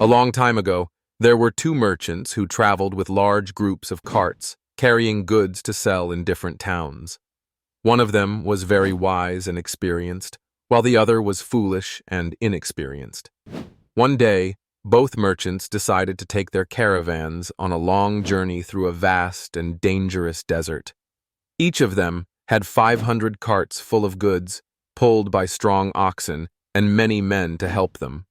A long time ago, there were two merchants who traveled with large groups of carts, carrying goods to sell in different towns. One of them was very wise and experienced, while the other was foolish and inexperienced. One day, both merchants decided to take their caravans on a long journey through a vast and dangerous desert. Each of them had 500 carts full of goods, pulled by strong oxen, and many men to help them.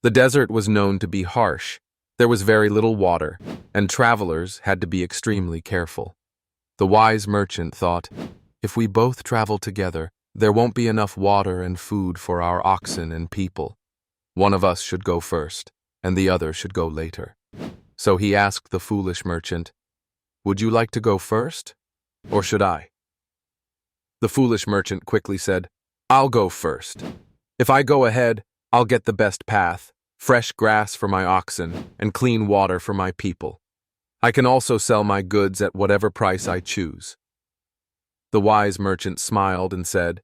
The desert was known to be harsh. There was very little water, and travelers had to be extremely careful. The wise merchant thought, if we both travel together, there won't be enough water and food for our oxen and people. One of us should go first, and the other should go later. So he asked the foolish merchant, would you like to go first, or should I? The foolish merchant quickly said, I'll go first. If I go ahead, I'll get the best path, fresh grass for my oxen, and clean water for my people. I can also sell my goods at whatever price I choose. The wise merchant smiled and said,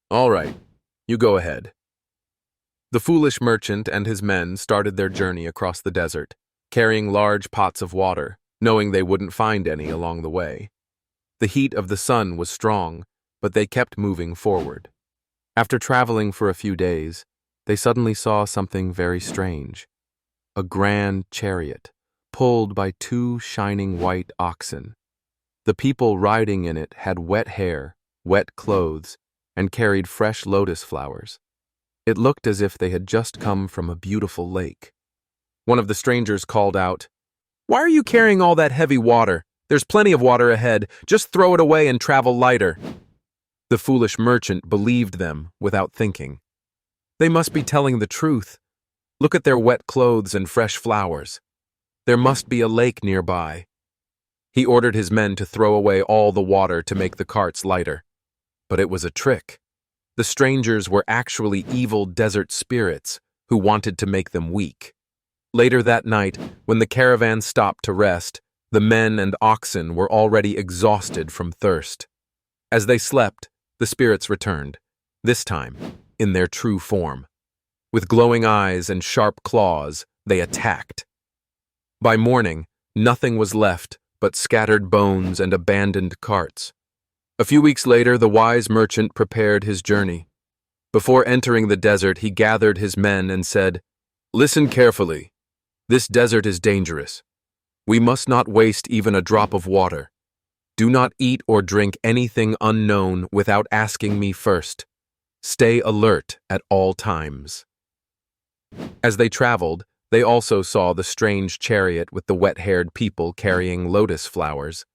all right, you go ahead. The foolish merchant and his men started their journey across the desert, carrying large pots of water, knowing they wouldn't find any along the way. The heat of the sun was strong, but they kept moving forward. After traveling for a few days, they suddenly saw something very strange. A grand chariot, pulled by two shining white oxen. The people riding in it had wet hair, wet clothes, and carried fresh lotus flowers. It looked as if they had just come from a beautiful lake. One of the strangers called out, why are you carrying all that heavy water? There's plenty of water ahead. Just throw it away and travel lighter. The foolish merchant believed them without thinking. They must be telling the truth. Look at their wet clothes and fresh flowers. There must be a lake nearby. He ordered his men to throw away all the water to make the carts lighter. But it was a trick. The strangers were actually evil desert spirits who wanted to make them weak. Later that night, when the caravan stopped to rest, the men and oxen were already exhausted from thirst. As they slept, the spirits returned, this time in their true form. With glowing eyes and sharp claws, they attacked. By morning, nothing was left but scattered bones and abandoned carts. A few weeks later, the wise merchant prepared his journey. Before entering the desert, he gathered his men and said, listen carefully. This desert is dangerous. We must not waste even a drop of water. Do not eat or drink anything unknown without asking me first. Stay alert at all times. As they traveled, they also saw the strange chariot with the wet-haired people carrying lotus flowers.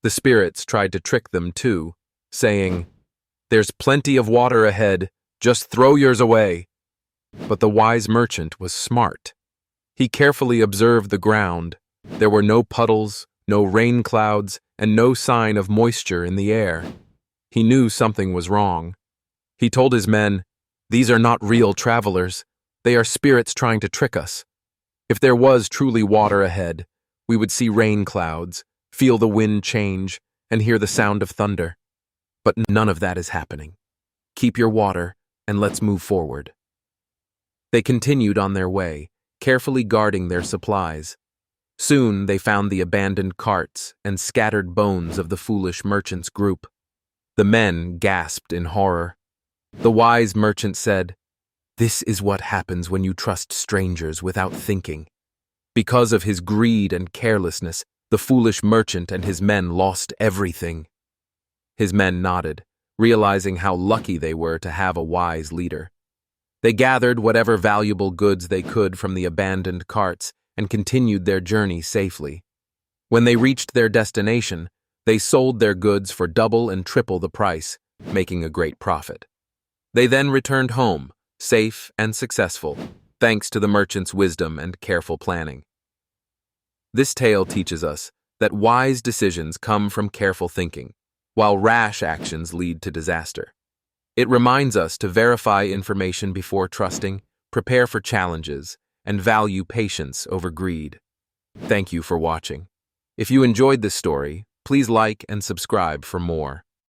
The spirits tried to trick them too, saying, there's plenty of water ahead, just throw yours away. But the wise merchant was smart. He carefully observed the ground. There were no puddles, no rain clouds, and no sign of moisture in the air. He knew something was wrong. He told his men, these are not real travelers. They are spirits trying to trick us. If there was truly water ahead, we would see rain clouds, feel the wind change, and hear the sound of thunder. But none of that is happening. Keep your water, and let's move forward. They continued on their way, carefully guarding their supplies. Soon they found the abandoned carts and scattered bones of the foolish merchant's group. The men gasped in horror. The wise merchant said, this is what happens when you trust strangers without thinking. Because of his greed and carelessness, the foolish merchant and his men lost everything. His men nodded, realizing how lucky they were to have a wise leader. They gathered whatever valuable goods they could from the abandoned carts and continued their journey safely. When they reached their destination, they sold their goods for double and triple the price, making a great profit. They then returned home, safe and successful, thanks to the merchant's wisdom and careful planning. This tale teaches us that wise decisions come from careful thinking, while rash actions lead to disaster. It reminds us to verify information before trusting, prepare for challenges, and value patience over greed. Thank you for watching. If you enjoyed this story, please like and subscribe for more.